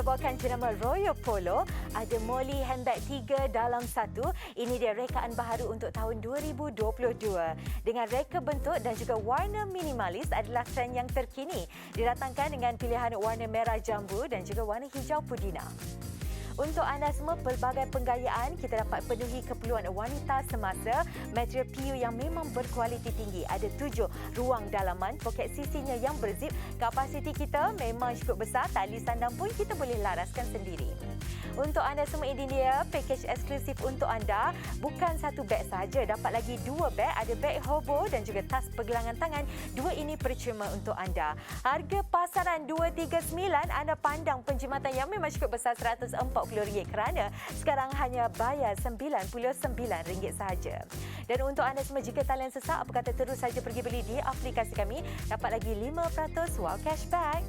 bawakan jenama Royal Polo. Ada Molly handbag 3 dalam 1. Ini dia rekaan baharu untuk tahun 2022. Dengan reka bentuk dan juga warna minimalis adalah trend yang terkini. Didatangkan dengan pilihan warna merah jambu dan juga warna hijau pudina. Untuk anda semua, pelbagai penggayaan kita dapat penuhi keperluan wanita semasa. Material PU yang memang berkualiti tinggi. Ada 7 ruang dalaman, poket sisinya yang berzip. Kapasiti kita memang cukup besar. Tali sandang pun kita boleh laraskan sendiri. Untuk anda semua, ini dia pakej eksklusif untuk anda. Bukan satu beg saja, dapat lagi 2 beg. Ada beg hobo dan juga tas pergelangan tangan. 2 ini percuma untuk anda. Harga pasaran 239, anda pandang penjimatan yang memang cukup besar RM140 kerana sekarang hanya bayar RM99 sahaja. Dan untuk anda semua, jika talian sesak, apa kata terus saja pergi beli di aplikasi kami. Dapat lagi 5% wow cashback.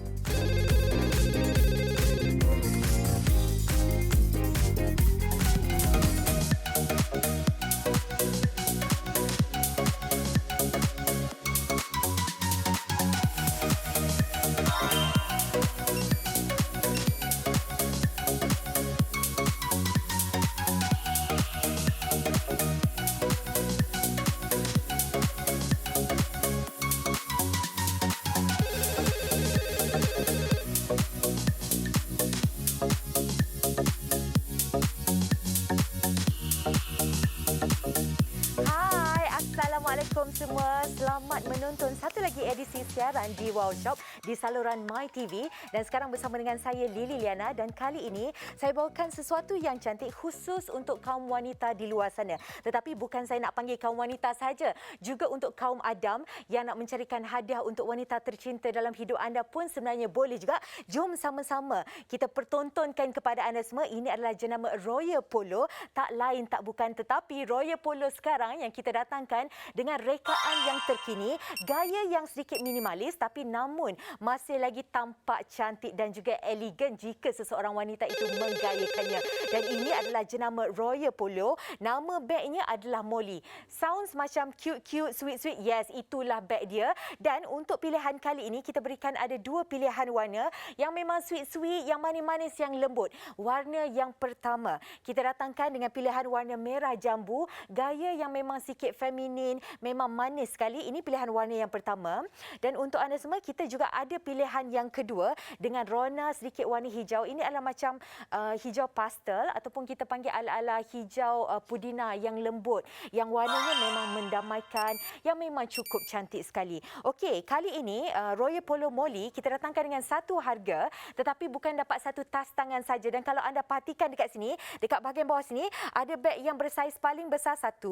Assalamualaikum semua. Selamat menonton satu lagi edisi siaran di Wow Shop di saluran MyTV. Dan sekarang bersama dengan saya Lily Liana, dan kali ini saya bawakan sesuatu yang cantik khusus untuk kaum wanita di luar sana. Tetapi bukan saya nak panggil kaum wanita saja, juga untuk kaum Adam yang nak mencarikan hadiah untuk wanita tercinta dalam hidup anda pun sebenarnya boleh juga. Jom sama-sama kita pertontonkan kepada anda semua. Ini adalah jenama Royal Polo. Tak lain tak bukan tetapi Royal Polo sekarang yang kita datangkan dengan rekaan yang terkini, gaya yang sedikit minimalis tapi namun masih lagi tampak cantik dan juga elegan jika seseorang wanita itu menggayakannya. Dan ini adalah jenama Royal Polo. Nama bagnya adalah Molly. Sounds macam cute-cute, sweet-sweet. Yes, itulah bag dia. Dan untuk pilihan kali ini, kita berikan ada 2 pilihan warna yang memang sweet-sweet, yang manis-manis, yang lembut. Warna yang pertama, kita datangkan dengan pilihan warna merah jambu. Gaya yang memang sikit feminin, memang manis sekali. Ini pilihan warna yang pertama. Dan untuk anda semua, kita juga ada pilihan yang kedua dengan rona sedikit warna hijau. Ini adalah macam hijau pastel ataupun kita panggil ala-ala hijau pudina yang lembut. Yang warnanya memang mendamaikan, yang memang cukup cantik sekali. Okey, kali ini Royal Polo Molly kita datangkan dengan satu harga, tetapi bukan dapat satu tas tangan saja. Dan kalau anda perhatikan dekat sini, dekat bahagian bawah sini, ada beg yang bersaiz paling besar 1.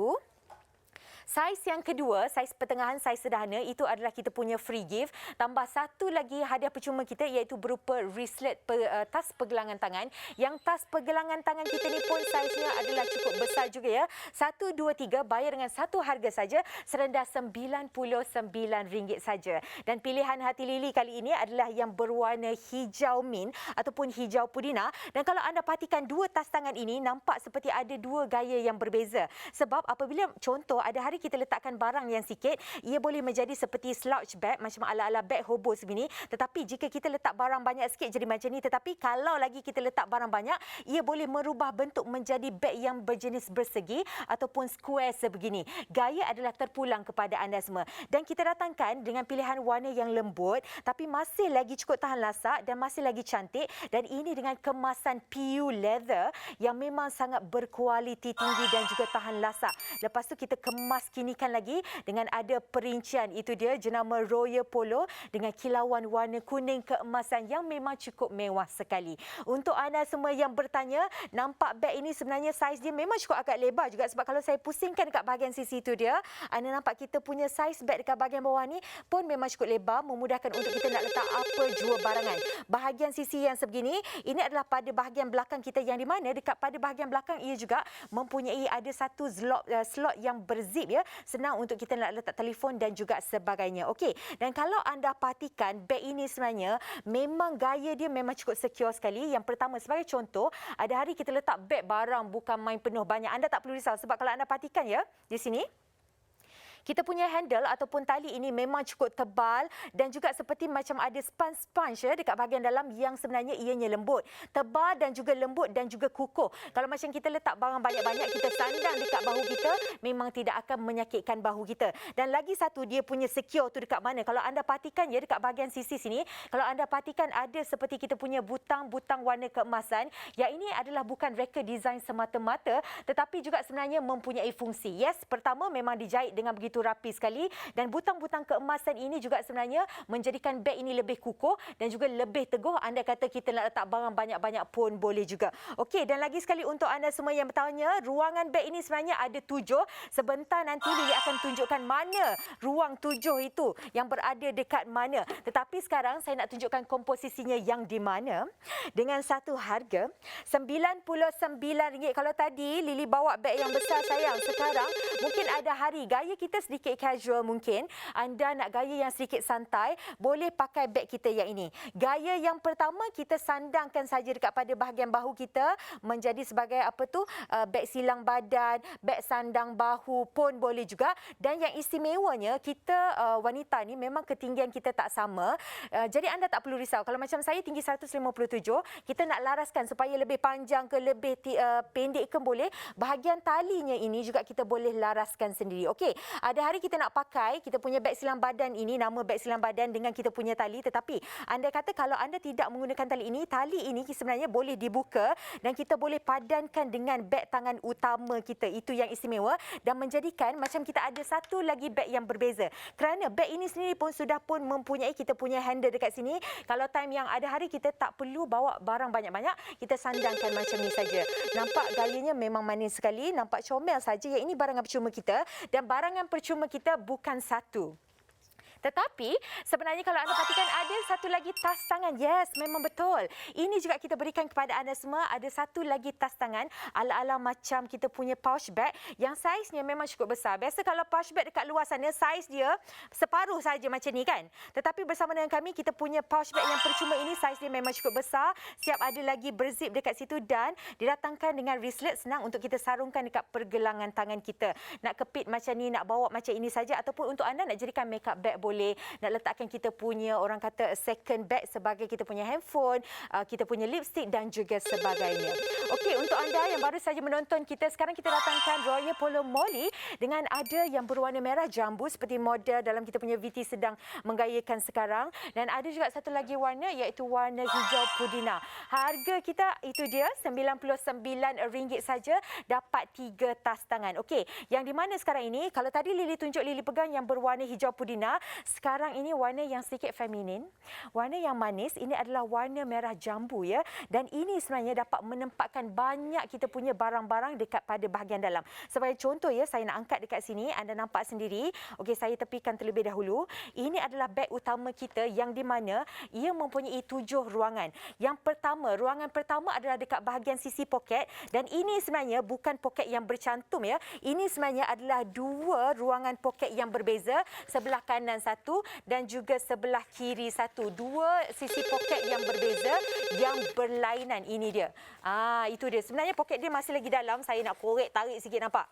Saiz yang kedua, saiz pertengahan, saiz sederhana, itu adalah kita punya free gift. Tambah satu lagi hadiah percuma kita iaitu berupa wristlet tas pergelangan tangan. Yang tas pergelangan tangan kita ni pun saiznya adalah cukup besar juga ya. 1, 2, 3 bayar dengan satu harga saja serendah RM99 saja. Dan pilihan hati Lily kali ini adalah yang berwarna hijau mint ataupun hijau pudina. Dan kalau anda perhatikan 2 tas tangan ini nampak seperti ada 2 gaya yang berbeza. Sebab apabila contoh ada hari kita letakkan barang yang sikit, ia boleh menjadi seperti slouch bag macam ala-ala bag hobo sebegini. Tetapi jika kita letak barang banyak sikit jadi macam ni. Tetapi kalau lagi kita letak barang banyak, ia boleh merubah bentuk menjadi bag yang berjenis bersegi ataupun square sebegini. Gaya adalah terpulang kepada anda semua. Dan kita datangkan dengan pilihan warna yang lembut tapi masih lagi cukup tahan lasak dan masih lagi cantik. Dan ini dengan kemasan PU leather yang memang sangat berkualiti tinggi dan juga tahan lasak. Lepas tu kita kemas kinikan lagi dengan ada perincian. Itu dia jenama Royal Polo dengan kilauan warna kuning keemasan yang memang cukup mewah sekali. Untuk anda semua yang bertanya, nampak beg ini sebenarnya saiz dia memang cukup agak lebar juga. Sebab kalau saya pusingkan dekat bahagian sisi itu dia, anda nampak kita punya saiz beg dekat bahagian bawah ni pun memang cukup lebar, memudahkan untuk kita nak letak apa jua barangan. Bahagian sisi yang sebegini, ini adalah pada bahagian belakang kita yang di mana dekat pada bahagian belakang ia juga mempunyai ada satu slot yang berzip ya. Senang untuk kita nak letak telefon dan juga sebagainya. Okey. Dan kalau anda perhatikan beg ini sebenarnya memang gaya dia memang cukup secure sekali. Yang pertama sebagai contoh, ada hari kita letak beg barang bukan main penuh banyak. Anda tak perlu risau sebab kalau anda perhatikan ya di sini Kita punya handle ataupun tali ini memang cukup tebal dan juga seperti macam ada sponge ya dekat bahagian dalam yang sebenarnya ianya lembut. Tebal dan juga lembut dan juga kukuh. Kalau macam kita letak barang banyak-banyak, kita sandang dekat bahu kita, memang tidak akan menyakitkan bahu kita. Dan lagi satu, dia punya secure tu dekat mana. Kalau anda perhatikan ya dekat bahagian sisi sini, kalau anda perhatikan ada seperti kita punya butang-butang warna keemasan, yang ini adalah bukan reka design semata-mata tetapi juga sebenarnya mempunyai fungsi. Yes, pertama memang dijahit dengan begitu rapi sekali dan butang-butang keemasan ini juga sebenarnya menjadikan beg ini lebih kukuh dan juga lebih teguh. Anda kata kita nak letak barang banyak-banyak pun boleh juga. Okey, dan lagi sekali untuk anda semua yang bertanya, ruangan beg ini sebenarnya ada 7. Sebentar nanti Lily akan tunjukkan mana ruang 7 itu yang berada dekat mana. Tetapi sekarang saya nak tunjukkan komposisinya yang di mana dengan satu harga RM99. Kalau tadi Lily bawa beg yang besar sayang, sekarang mungkin ada hari gaya kita sedikit casual, mungkin anda nak gaya yang sedikit santai, boleh pakai beg kita yang ini. Gaya yang pertama, kita sandangkan saja dekat pada bahagian bahu kita menjadi sebagai beg silang badan, beg sandang bahu pun boleh juga. Dan yang istimewanya, kita wanita ni memang ketinggian kita tak sama, jadi anda tak perlu risau. Kalau macam saya tinggi 157, kita nak laraskan supaya lebih panjang ke lebih pendek ke boleh, bahagian talinya ini juga kita boleh laraskan sendiri. Okey, ada hari kita nak pakai kita punya beg silang badan ini, nama beg silang badan dengan kita punya tali, tetapi anda kata kalau anda tidak menggunakan tali ini sebenarnya boleh dibuka dan kita boleh padankan dengan beg tangan utama kita. Itu yang istimewa dan menjadikan macam kita ada satu lagi beg yang berbeza. Kerana beg ini sendiri pun sudah pun mempunyai kita punya handle dekat sini. Kalau time yang ada hari kita tak perlu bawa barang banyak-banyak, kita sandangkan macam ni saja. Nampak gayanya memang manis sekali, nampak comel saja. Yang ini barangan percuma kita dan barangan percuma kita bukan satu. Tetapi sebenarnya kalau anda perhatikan ada satu lagi tas tangan. Yes, memang betul. Ini juga kita berikan kepada anda semua. Ada satu lagi tas tangan ala-ala macam kita punya pouch bag yang saiznya memang cukup besar. Biasa kalau pouch bag dekat luar sana saiz dia separuh saja macam ni kan. Tetapi bersama dengan kami kita punya pouch bag yang percuma ini saiz dia memang cukup besar. Siap ada lagi berzip dekat situ dan didatangkan dengan wristlet, senang untuk kita sarungkan dekat pergelangan tangan kita. Nak kepit macam ni, nak bawa macam ini saja ataupun untuk anda nak jadikan makeup bag boleh. Nak letakkan kita punya orang kata second bag sebagai kita punya handphone, kita punya lipstick dan juga sebagainya. Okey, untuk anda yang baru saja menonton kita, sekarang kita datangkan Royal Polo Molly dengan ada yang berwarna merah jambu seperti model dalam kita punya VT sedang menggayakan sekarang, dan ada juga satu lagi warna iaitu warna hijau pudina. Harga kita itu dia RM99 saja, dapat 3 tas tangan. Okey, yang di mana sekarang ini kalau tadi Lily tunjuk, Lily pegang yang berwarna hijau pudina. Sekarang ini warna yang sedikit feminin, warna yang manis. Ini adalah warna merah jambu ya. Dan ini sebenarnya dapat menempatkan banyak kita punya barang-barang dekat pada bahagian dalam. Sebagai contoh ya, saya nak angkat dekat sini, anda nampak sendiri. Okey, saya tepikan terlebih dahulu. Ini adalah beg utama kita yang di mana ia mempunyai 7 ruangan. Yang pertama, ruangan pertama adalah dekat bahagian sisi poket, dan ini sebenarnya bukan poket yang bercantum ya. Ini sebenarnya adalah 2 ruangan poket yang berbeza. Sebelah kanan satu dan juga sebelah kiri satu. 2 sisi poket yang berbeza yang berlainan. Ini dia. Itu dia. Sebenarnya poket dia masih lagi dalam. Saya nak korek, tarik sikit, nampak?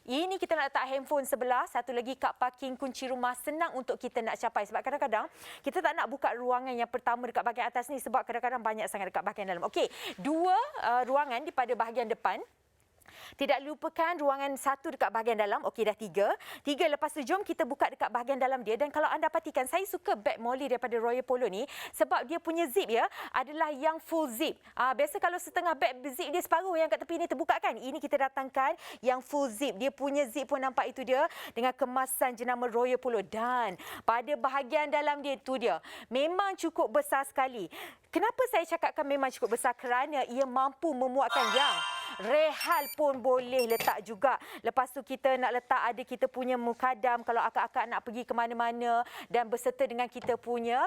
Ini kita nak letak handphone sebelah. Satu lagi kad parking, kunci rumah. Senang untuk kita nak capai. Sebab kadang-kadang kita tak nak buka ruangan yang pertama dekat bahagian atas ni sebab kadang-kadang banyak sangat dekat bahagian dalam. Okey, 2 ruangan di pada bahagian depan. Tidak lupakan ruangan 1 dekat bahagian dalam. Okey, dah 3. Lepas tu jom kita buka dekat bahagian dalam dia. Dan kalau anda perhatikan, saya suka beg Molly daripada Royal Polo ni sebab dia punya zip ya adalah yang full zip. Biasa kalau setengah beg zip dia separuh yang kat tepi ni terbuka kan. Ini kita datangkan yang full zip. Dia punya zip pun nampak itu dia dengan kemasan jenama Royal Polo. Dan pada bahagian dalam dia tu dia memang cukup besar sekali. Kenapa saya cakapkan memang cukup besar? Kerana ia mampu memuatkan yang rehal pun boleh letak juga. Lepas tu kita nak letak ada kita punya mukadam kalau akak-akak nak pergi ke mana-mana dan berserta dengan kita punya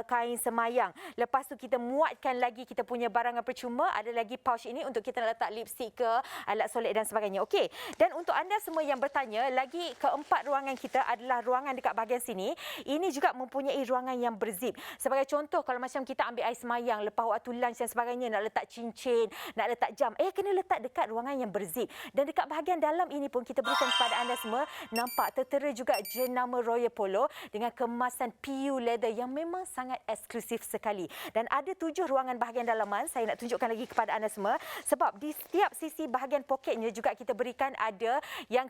kain semayang. Lepas tu kita muatkan lagi kita punya barangan percuma. Ada lagi pouch ini untuk kita nak letak lipstick ke, alat solek dan sebagainya. Okey. Dan untuk anda semua yang bertanya, lagi keempat ruangan kita adalah ruangan dekat bahagian sini. Ini juga mempunyai ruangan yang berzip. Sebagai contoh, kalau macam kita ambil air semayang, lepas waktu lunch dan sebagainya, nak letak cincin, nak letak jam. Kena letak terletak dekat ruangan yang berzip. Dan dekat bahagian dalam ini pun kita berikan kepada anda semua, nampak tertera juga jenama Royal Polo dengan kemasan PU leather yang memang sangat eksklusif sekali. Dan ada 7 ruangan bahagian dalaman. Saya nak tunjukkan lagi kepada anda semua sebab di setiap sisi bahagian poketnya juga kita berikan ada yang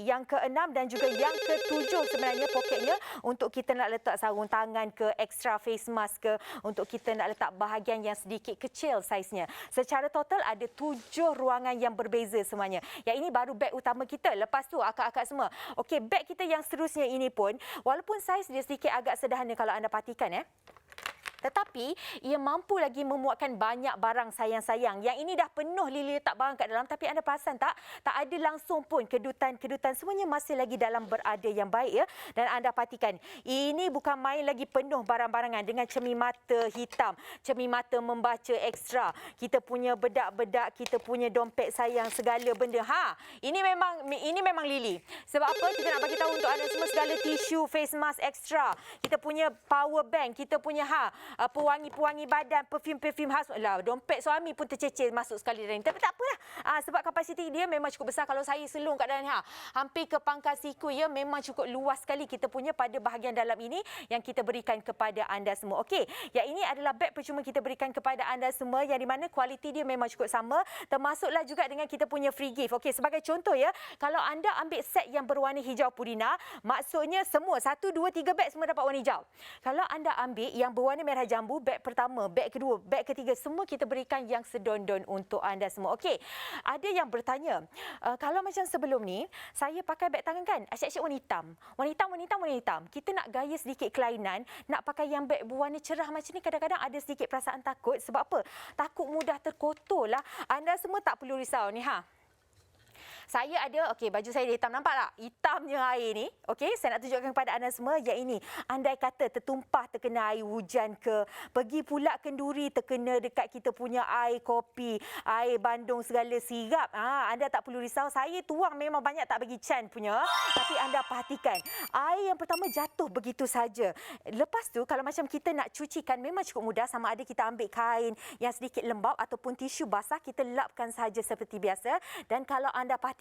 yang ke-6 dan juga yang ke-7 sebenarnya poketnya untuk kita nak letak sarung tangan ke, extra face mask ke, untuk kita nak letak bahagian yang sedikit kecil saiznya. Secara total ada 7 ruangan yang berbeza semuanya. Yang ini baru beg utama kita. Lepas tu akak-akak semua. Okey, beg kita yang seterusnya ini pun walaupun saiz dia sedikit agak sederhana kalau anda perhatikan tetapi ia mampu lagi memuatkan banyak barang sayang-sayang. Yang ini dah penuh Lily letak barang kat dalam, tapi anda perasan tak? Tak ada langsung pun kedutan-kedutan, semuanya masih lagi dalam berada yang baik ya. Dan anda perhatikan, ini bukan main lagi penuh barang-barangan dengan cermin mata hitam, cermin mata membaca ekstra. Kita punya bedak-bedak, kita punya dompet sayang, segala benda. Ini memang Lily. Sebab apa? Kita nak bagi tahu untuk anda semua segala tisu, face mask ekstra. Kita punya power bank, kita punya pewangi-pewangi badan, perfume-perfume khas. Dompet suami pun tercecer masuk sekali dalam ni. Tapi tak apalah. Sebab kapasiti dia memang cukup besar. Kalau saya selung kat dalam ni, hampir ke pangkal siku ya, memang cukup luas sekali kita punya pada bahagian dalam ini yang kita berikan kepada anda semua. Okey, yang ini adalah beg percuma kita berikan kepada anda semua yang di mana kualiti dia memang cukup sama. Termasuklah juga dengan kita punya free gift. Okey, sebagai contoh ya, kalau anda ambil set yang berwarna hijau purina, maksudnya semua 1, 2, 3 beg semua dapat warna hijau. Kalau anda ambil yang berwarna merah jambu, beg pertama, beg kedua, beg ketiga, semua kita berikan yang sedondon untuk anda semua. Okey, ada yang bertanya, kalau macam sebelum ni, saya pakai beg tangan kan, asyik-asyik warna hitam. Warna hitam. Kita nak gaya sedikit kelainan, nak pakai yang beg berwarna cerah macam ni, kadang-kadang ada sedikit perasaan takut. Sebab apa? Takut mudah terkotor lah. Anda semua tak perlu risau ni Saya ada, baju saya hitam, nampak tak? Hitamnya air ni. Okey, saya nak tunjukkan kepada anda semua yang ini. Andai kata tertumpah terkena air hujan ke, pergi pula kenduri terkena dekat kita punya air kopi, air bandung segala sirap. Anda tak perlu risau. Saya tuang memang banyak tak bagi can punya. Tapi anda perhatikan, air yang pertama jatuh begitu saja. Lepas tu kalau macam kita nak cucikan memang cukup mudah, sama ada kita ambil kain yang sedikit lembap ataupun tisu basah, kita lapkan saja seperti biasa. Dan kalau anda perhatikan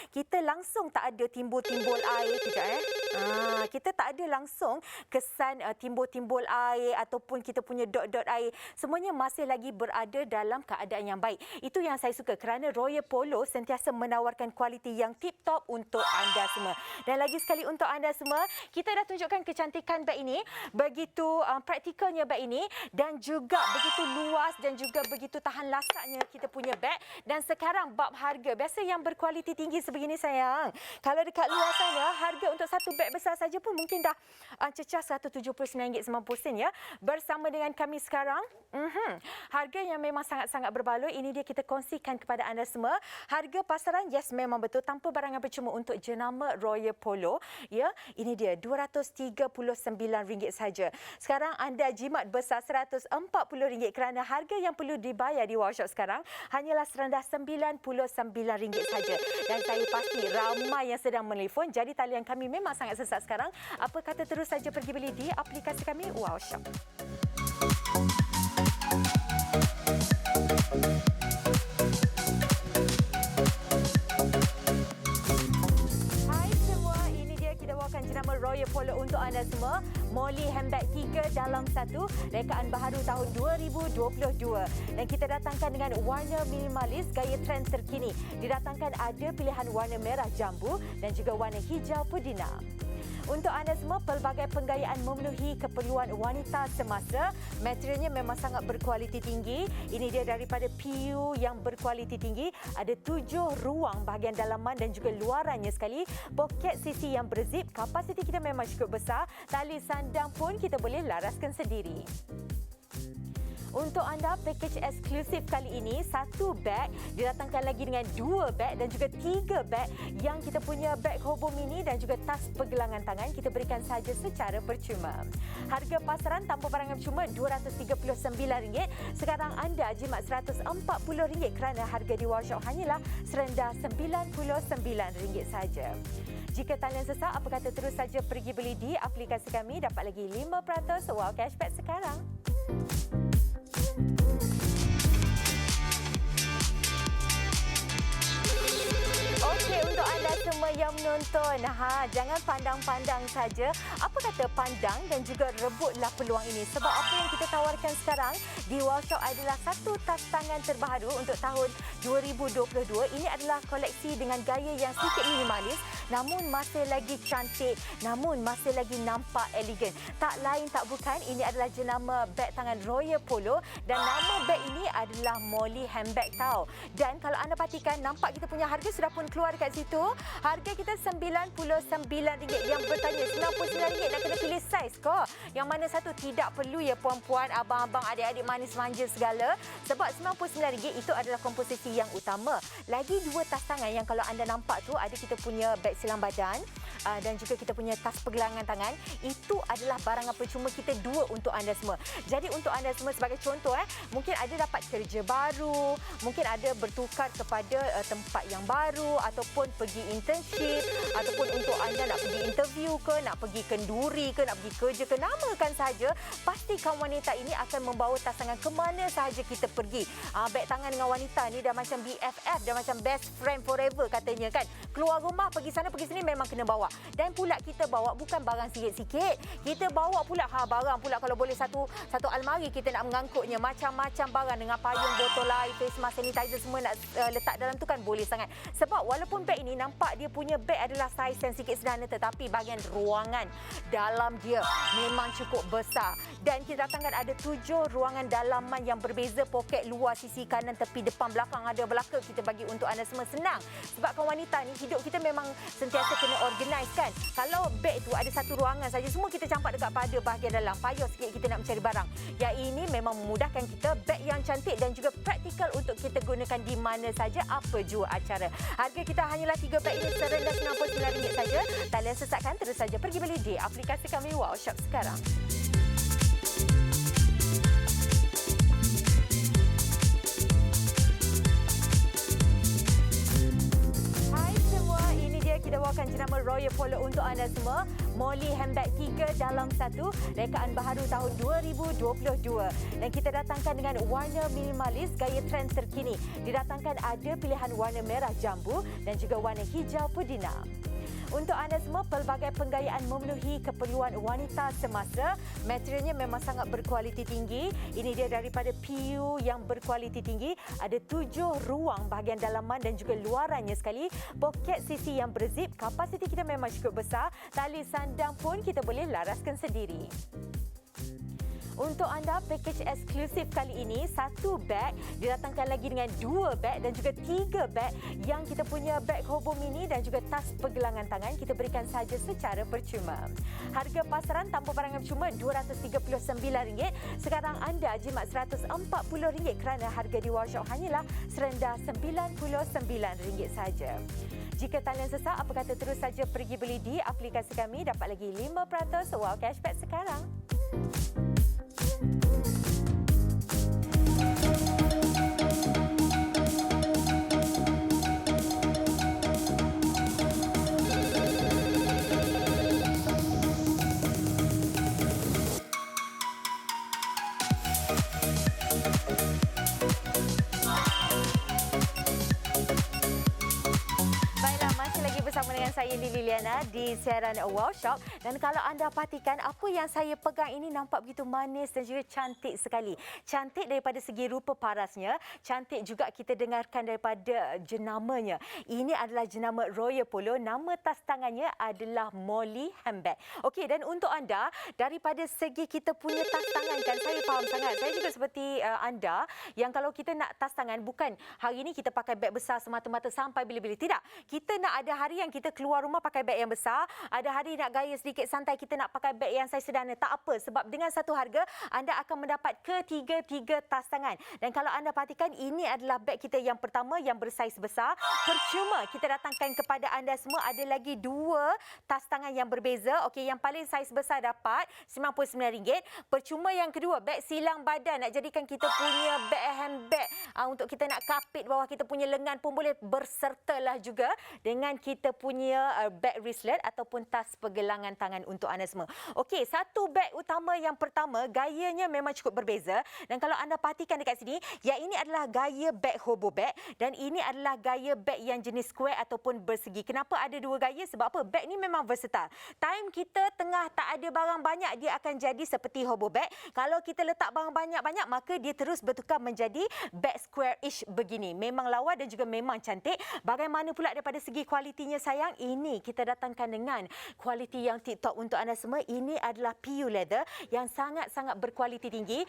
kita langsung tak ada timbul-timbul air. Kita tak ada langsung kesan timbul-timbul air ataupun kita punya dot-dot air. Semuanya masih lagi berada dalam keadaan yang baik. Itu yang saya suka kerana Royal Polo sentiasa menawarkan kualiti yang tip-top untuk anda semua. Dan lagi sekali untuk anda semua, kita dah tunjukkan kecantikan beg ini, begitu praktikalnya beg ini dan juga begitu luas dan juga begitu tahan lasaknya kita punya beg. Dan sekarang bab harga, biasa yang berkualiti tinggi sebegini sayang, kalau dekat luar sana harga untuk satu beg besar saja pun mungkin dah cecah RM179.90 ya. Bersama dengan kami sekarang, harga yang memang sangat-sangat berbaloi. Ini dia kita kongsikan kepada anda semua. Harga pasaran, yes memang betul, tanpa barangan percuma untuk jenama Royal Polo ya. Ini dia RM239 saja. Sekarang anda jimat besar RM140 kerana harga yang perlu dibayar di Wow Shop sekarang hanyalah serendah RM99 saja. Dan saya pasti ramai yang sedang menelefon, jadi talian kami memang sangat sesak sekarang. Apa kata terus saja pergi beli di aplikasi kami Wow Shop. Hai semua, ini dia kita bawakan jenama Royal Polo untuk anda semua. Molly handbag 3 dalam 1, rekaan baharu tahun 2022. Dan kita datangkan dengan warna minimalis, gaya trend terkini. Didatangkan ada pilihan warna merah jambu dan juga warna hijau pudina. Untuk anda semua, pelbagai penggayaan memenuhi keperluan wanita semasa. Materialnya memang sangat berkualiti tinggi. Ini dia daripada PU yang berkualiti tinggi. Ada 7 ruang bahagian dalaman dan juga luarannya sekali. Poket sisi yang berzip. Kapasiti kita memang cukup besar. Tali sandang pun kita boleh laraskan sendiri. Untuk anda, pakej eksklusif kali ini, 1 beg didatangkan lagi dengan 2 beg dan juga 3 beg yang kita punya beg hobo mini dan juga tas pergelangan tangan kita berikan saja secara percuma. Harga pasaran tanpa barangan percuma RM239. Sekarang anda jimat RM140 kerana harga di Wow Shop hanyalah serendah RM99 saja. Jika talian sesak, apa kata terus saja pergi beli di aplikasi kami, dapat lagi 5% wow cashback sekarang. semua yang menonton. Jangan pandang-pandang saja. Apa kata pandang dan juga rebutlah peluang ini. Sebab apa yang kita tawarkan sekarang di Wow Shop adalah satu tas tangan terbaru untuk tahun 2022. Ini adalah koleksi dengan gaya yang sedikit minimalis namun masih lagi cantik, namun masih lagi nampak elegan. Tak lain tak bukan, ini adalah jenama beg tangan Royal Polo dan nama beg ini adalah Molly handbag tau. Dan kalau anda perhatikan, nampak kita punya harga sudah pun keluar dekat situ. Harga kita RM99. Yang bertanya RM99 nak kena pilih saiz kok. Yang mana satu tidak perlu ya puan-puan, abang-abang, adik-adik manis manja segala. Sebab RM99 itu adalah komposisi yang utama. Lagi dua tas tangan yang kalau anda nampak tu ada kita punya beg silang badan dan juga kita punya tas pergelangan tangan. Itu adalah barangan percuma kita dua untuk anda semua. Jadi untuk anda semua sebagai contoh mungkin ada dapat kerja baru, mungkin ada bertukar kepada tempat yang baru ataupun pergi internship ataupun untuk anda nak pergi interview ke, nak pergi kenduri ke, nak pergi kerja ke, namakan saja, pastikan wanita ini akan membawa tas tangan ke mana sahaja kita pergi. Beg tangan dengan wanita ni dah macam BFF, dah macam best friend forever katanya kan. Keluar rumah, pergi sana, pergi sini memang kena bawa. Dan pula kita bawa bukan barang sikit-sikit. Kita bawa pula barang pula kalau boleh satu almari kita nak mengangkutnya. Macam-macam barang dengan payung, botol air, face mask, sanitizer semua nak letak dalam tu kan boleh sangat. Sebab walaupun beg ini nampak dia punya beg adalah saiz yang sikit sederhana tetapi bahagian ruangan dalam dia memang cukup besar. Dan kita datangkan ada 7 ruangan dalaman yang berbeza, poket luar, sisi kanan, tepi, depan, belakang ada belaka kita bagi untuk anda semua senang. Sebab kaum wanita ni hidup kita memang sentiasa kena organize kan. Kalau beg tu ada satu ruangan saja, semua kita campak dekat pada bahagian dalam. Payah sikit kita nak mencari barang. Yang ini memang memudahkan kita, beg yang cantik dan juga praktikal untuk kita gunakan di mana saja, apa jua acara. Harga kita hanyalah 3 beg ini serendah RM99 saja. Talian sesatkan, terus saja pergi beli di aplikasi kami Wow Shop sekarang. Kita bawakan jenama Royal Polo untuk anda semua. Molly handbag 3 dalam 1, rekaan baharu tahun 2022. Dan kita datangkan dengan warna minimalis, gaya trend terkini. Didatangkan ada pilihan warna merah jambu dan juga warna hijau pudina. Untuk anda semua, pelbagai penggayaan memenuhi keperluan wanita semasa. Materialnya memang sangat berkualiti tinggi. Ini dia daripada PU yang berkualiti tinggi. Ada 7 ruang bahagian dalaman dan juga luarannya sekali. Poket sisi yang berzip. Kapasiti kita memang cukup besar. Tali sandang pun kita boleh laraskan sendiri. Untuk anda, pakej eksklusif kali ini, 1 beg didatangkan lagi dengan 2 beg dan juga 3 beg yang kita punya beg hobo mini dan juga tas pergelangan tangan kita berikan saja secara percuma. Harga pasaran tanpa barangan percuma RM239. Sekarang anda jimat RM140 kerana harga di Wow Shop hanyalah serendah RM99 saja. Jika talian sesak, apa kata terus saja pergi beli di aplikasi kami, dapat lagi 5% wow cashback sekarang. Bersama dengan saya Liliana di siaran Wow Shop. Dan kalau anda perhatikan, apa yang saya pegang ini nampak begitu manis dan juga cantik sekali. Cantik daripada segi rupa parasnya, cantik juga kita dengarkan daripada jenamanya. Ini adalah jenama Royal Polo, nama tas tangannya adalah Molly handbag. Okey, dan untuk anda, daripada segi kita punya tas tangan kan, saya faham sangat. Saya juga seperti anda, yang kalau kita nak tas tangan, bukan hari ini kita pakai beg besar semata-mata sampai bila-bila. Tidak, kita nak ada hari yang kita keluar rumah pakai beg yang besar, ada hari nak gaya sedikit santai kita nak pakai beg yang saiz sederhana. Tak apa, sebab dengan satu harga anda akan mendapat ketiga-tiga tas tangan. Dan kalau anda perhatikan, ini adalah beg kita yang pertama yang bersaiz besar. Percuma kita datangkan kepada anda semua ada lagi 2 tas tangan yang berbeza. Okey, yang paling saiz besar dapat RM99. Percuma yang kedua, beg silang badan, nak jadikan kita punya beg handbag untuk kita nak kapit bawah kita punya lengan pun boleh, bersertalah juga dengan kita punya beg wristlet ataupun tas pergelangan tangan untuk anda semua. Okey, satu beg utama yang pertama, gayanya memang cukup berbeza. Dan kalau anda perhatikan dekat sini, yang ini adalah gaya beg hobo bag dan ini adalah gaya beg yang jenis square ataupun bersegi. Kenapa ada dua gaya? Sebab apa? Beg ni memang versatile. Time kita tengah tak ada barang banyak, dia akan jadi seperti hobo bag. Kalau kita letak barang banyak-banyak, maka dia terus bertukar menjadi beg square-ish begini. Memang lawa dan juga memang cantik. Bagaimana pula daripada segi kualitinya sayang? Ini kita datangkan dengan kualiti yang tip-top untuk anda semua. Ini adalah PU leather yang sangat-sangat berkualiti tinggi.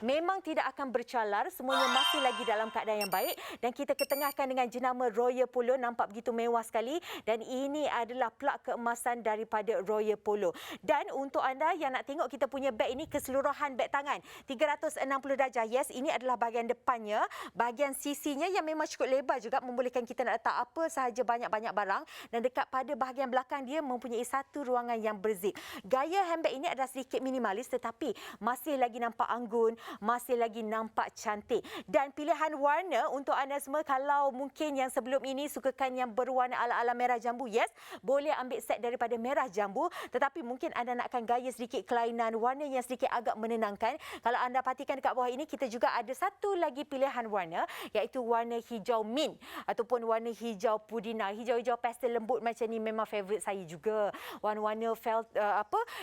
Memang tidak akan bercalar, semuanya masih lagi dalam keadaan yang baik dan kita ketengahkan dengan jenama Royal Polo, nampak begitu mewah sekali dan ini adalah plak keemasan daripada Royal Polo. Dan untuk anda yang nak tengok kita punya beg ini keseluruhan beg tangan 360 darjah. Yes, ini adalah bahagian depannya, bahagian sisinya yang memang cukup lebar juga membolehkan kita nak letak apa sahaja banyak-banyak barang dan dekat pada bahagian belakang dia mempunyai satu ruangan yang berzip. Gaya handbag ini adalah sedikit minimalis tetapi masih lagi nampak anggun, masih lagi nampak cantik. Dan pilihan warna untuk anda semua, kalau mungkin yang sebelum ini sukakan yang berwarna ala-ala merah jambu, yes, boleh ambil set daripada merah jambu. Tetapi mungkin anda nakkan gaya sedikit kelainan, warna yang sedikit agak menenangkan. Kalau anda perhatikan dekat bawah ini, kita juga ada satu lagi pilihan warna, iaitu warna hijau mint ataupun warna hijau pudina. Hijau-hijau pastel lembut macam ni memang favourite saya juga. Warna-warna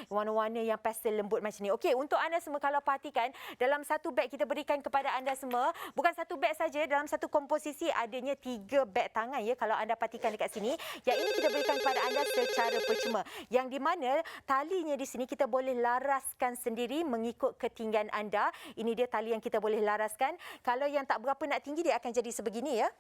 warna-warna yang pastel lembut macam ni. Okey, untuk anda semua kalau perhatikan, dalam satu beg kita berikan kepada anda semua, bukan satu beg saja, dalam satu komposisi adanya 3 beg tangan ya. Kalau anda perhatikan dekat sini, yang ini kita berikan kepada anda secara percuma. Yang di mana talinya di sini kita boleh laraskan sendiri mengikut ketinggian anda. Ini dia tali yang kita boleh laraskan. Kalau yang tak berapa nak tinggi, dia akan jadi sebegini ya.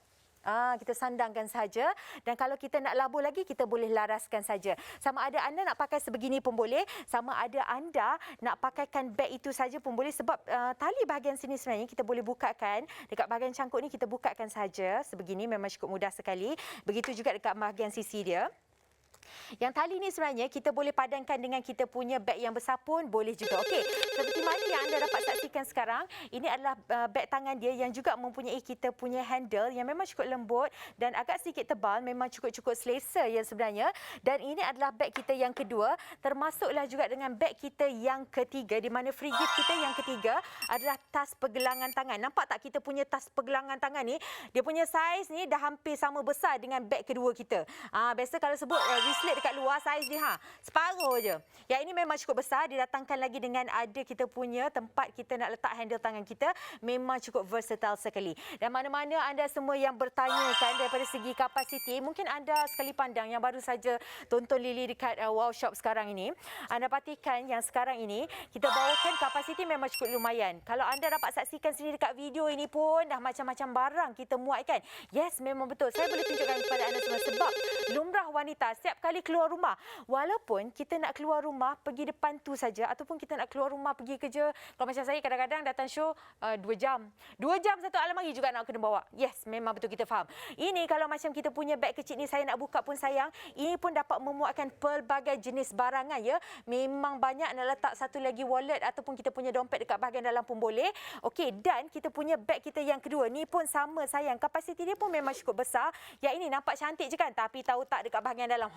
Kita sandangkan saja dan kalau kita nak labur lagi kita boleh laraskan saja. Sama ada anda nak pakai sebegini pun boleh, sama ada anda nak pakaikan beg itu saja pun boleh sebab tali bahagian sini sebenarnya kita boleh bukakan. Dekat bahagian cangkuk ni kita bukakan saja sebegini, memang cukup mudah sekali. Begitu juga dekat bahagian sisi dia. Yang tali ni sebenarnya kita boleh padankan dengan kita punya beg yang besar pun boleh juga. Okey, seperti mana yang anda dapat saksikan sekarang, ini adalah beg tangan dia yang juga mempunyai kita punya handle yang memang cukup lembut dan agak sedikit tebal, memang cukup-cukup selesa ya sebenarnya. Dan ini adalah beg kita yang kedua, termasuklah juga dengan beg kita yang ketiga, di mana free gift kita yang ketiga adalah tas pergelangan tangan. Nampak tak kita punya tas pergelangan tangan ni, dia punya saiz ni dah hampir sama besar dengan beg kedua kita. Biasa kalau sebut wristlet dekat luar, saiz dia separuh je. Yang ini memang cukup besar, didatangkan lagi dengan ada kita punya tempat kita nak letak handle tangan kita, memang cukup versatile sekali. Dan mana-mana anda semua yang bertanyakan daripada segi kapasiti, mungkin anda sekali pandang yang baru saja tonton Lily dekat Wow Shop sekarang ini, anda perhatikan yang sekarang ini kita bawakan kapasiti memang cukup lumayan. Kalau anda dapat saksikan sendiri dekat video ini pun dah macam-macam barang kita muatkan. Yes, memang betul. Saya boleh tunjukkan kepada anda semua sebab lumrah wanita setiap kali keluar rumah, walaupun kita nak keluar rumah pergi depan tu saja ataupun kita nak keluar rumah pergi kerja, kalau macam saya kadang-kadang datang show 2 jam satu almari juga nak kena bawa. Yes, memang betul, kita faham. Ini kalau macam kita punya beg kecil ni, saya nak buka pun sayang, ini pun dapat memuatkan pelbagai jenis barangan ya. Memang banyak, nak letak satu lagi wallet ataupun kita punya dompet dekat bahagian dalam pun boleh. Okey, dan kita punya beg kita yang kedua ni pun sama sayang, kapasiti dia pun memang cukup besar. Yang ini nampak cantik je kan, tapi tahu tak dekat bahagian dalam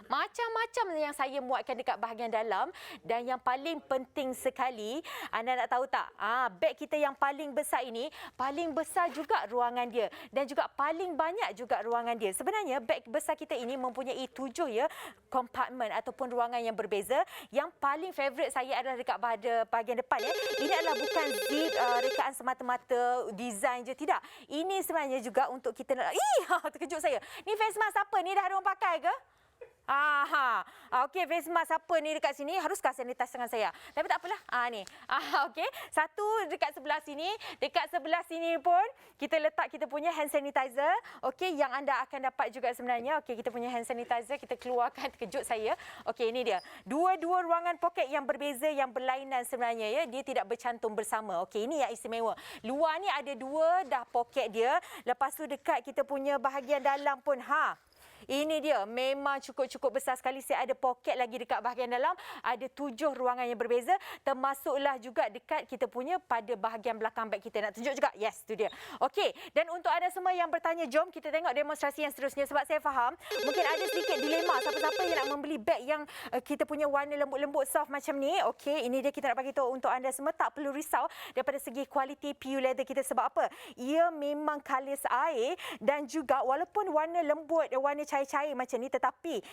macam-macam yang saya muatkan dekat bahagian dalam. Dan yang paling penting sekali, anda nak tahu tak, beg kita yang paling besar ini, paling besar juga ruangan dia dan juga paling banyak juga ruangan dia. Sebenarnya beg besar kita ini mempunyai 7 ya kompartmen ataupun ruangan yang berbeza. Yang paling favourite saya adalah dekat bahagian depan ya. Ini adalah bukan zip rekaan semata-mata design je, tidak. Ini sebenarnya juga untuk kita nak terkejut saya. Ni face mask apa ni, dah ada orang pakai ke? Okey, face mask apa ni dekat sini? Haruskah sanitize tangan saya? Tapi tak apalah. Ni. Okey, satu dekat sebelah sini. Dekat sebelah sini pun kita letak kita punya hand sanitizer. Okey, yang anda akan dapat juga sebenarnya. Okey, kita punya hand sanitizer kita keluarkan, terkejut saya. Okey, ini dia. Dua-dua ruangan poket yang berbeza, yang berlainan sebenarnya ya. Dia tidak bercantum bersama. Okey, ini yang istimewa. Luar ni ada 2 dah poket dia. Lepas tu dekat kita punya bahagian dalam pun Ini dia, memang cukup-cukup besar sekali. Saya ada poket lagi dekat bahagian dalam. Ada 7 ruangan yang berbeza. Termasuklah juga dekat kita punya pada bahagian belakang beg kita. Nak tunjuk juga? Yes, tu dia. Okey, dan untuk anda semua yang bertanya, jom kita tengok demonstrasi yang seterusnya. Sebab saya faham, mungkin ada sedikit dilema. Siapa-siapa yang nak membeli beg yang kita punya warna lembut-lembut soft macam ni. Okey, ini dia kita nak bagi tahu untuk anda semua. Tak perlu risau daripada segi kualiti PU leather kita. Sebab apa? Ia memang kalis air dan juga walaupun warna lembut, warna cair-cair macam ni, tetapi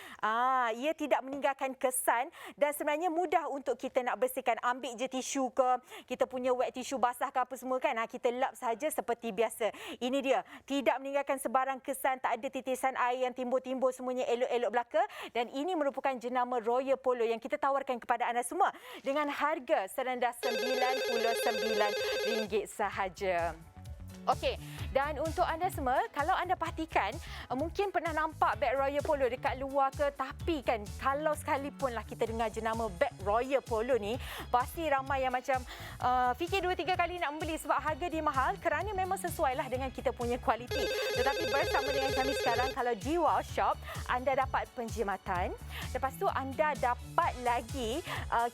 ia tidak meninggalkan kesan dan sebenarnya mudah untuk kita nak bersihkan. Ambil je tisu ke, kita punya wet tisu basah ke apa semua kan, kita lap saja seperti biasa. Ini dia, tidak meninggalkan sebarang kesan, tak ada titisan air yang timbul-timbul, semuanya elok-elok belaka. Dan ini merupakan jenama Royal Polo yang kita tawarkan kepada anda semua dengan harga serendah RM99 sahaja. Okey, dan untuk anda semua, kalau anda perhatikan, mungkin pernah nampak beg Royal Polo dekat luar ke, tapi kan kalau sekalipun lah kita dengar jenama beg Royal Polo ni, pasti ramai yang macam fikir 2-3 kali nak membeli sebab harga dia mahal, kerana memang sesuai lah dengan kita punya kualiti. Tetapi bersama dengan kami sekarang, kalau di Wow Shop, anda dapat penjimatan, lepas tu anda dapat lagi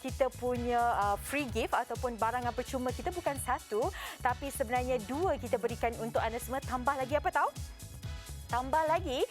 kita punya free gift ataupun barangan percuma. Kita bukan satu, tapi sebenarnya 2 kita berikan untuk anda semua. Tambah lagi apa tahu? Tambah lagi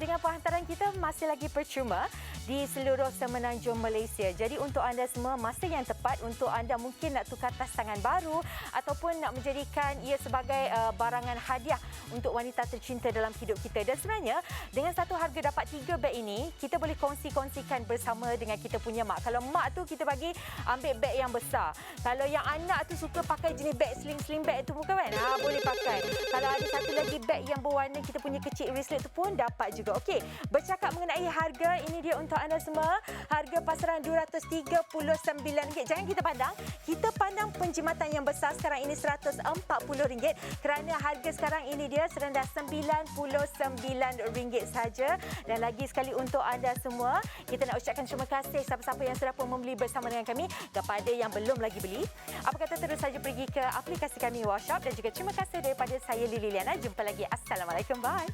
dengan penghantaran kita masih lagi percuma di seluruh semenanjung Malaysia. Jadi untuk anda semua, masa yang tepat untuk anda mungkin nak tukar tas tangan baru ataupun nak menjadikan ia sebagai barangan hadiah untuk wanita tercinta dalam hidup kita. Dan sebenarnya dengan satu harga dapat 3 beg ini, kita boleh kongsi-kongsikan bersama dengan kita punya mak. Kalau mak tu kita bagi ambil beg yang besar. Kalau yang anak tu suka pakai jenis beg sling bag tu bukan kan? Boleh pakai. Kalau ada satu lagi beg yang berwarna kita punya kecil wristlet tu pun dapat juga. Okey, bercakap mengenai harga, ini dia untuk anda semua. Harga pasaran RM239. Jangan kita pandang penjimatan yang besar sekarang ini RM140 kerana harga sekarang ini dia serendah RM99 saja. Dan lagi sekali untuk anda semua, kita nak ucapkan terima kasih siapa-siapa yang sudah pun membeli bersama dengan kami. Kepada yang belum lagi beli, apa kata terus saja pergi ke aplikasi kami Wow Shop. Dan juga terima kasih daripada saya Lily Liana. Jumpa lagi. Assalamualaikum. Bye.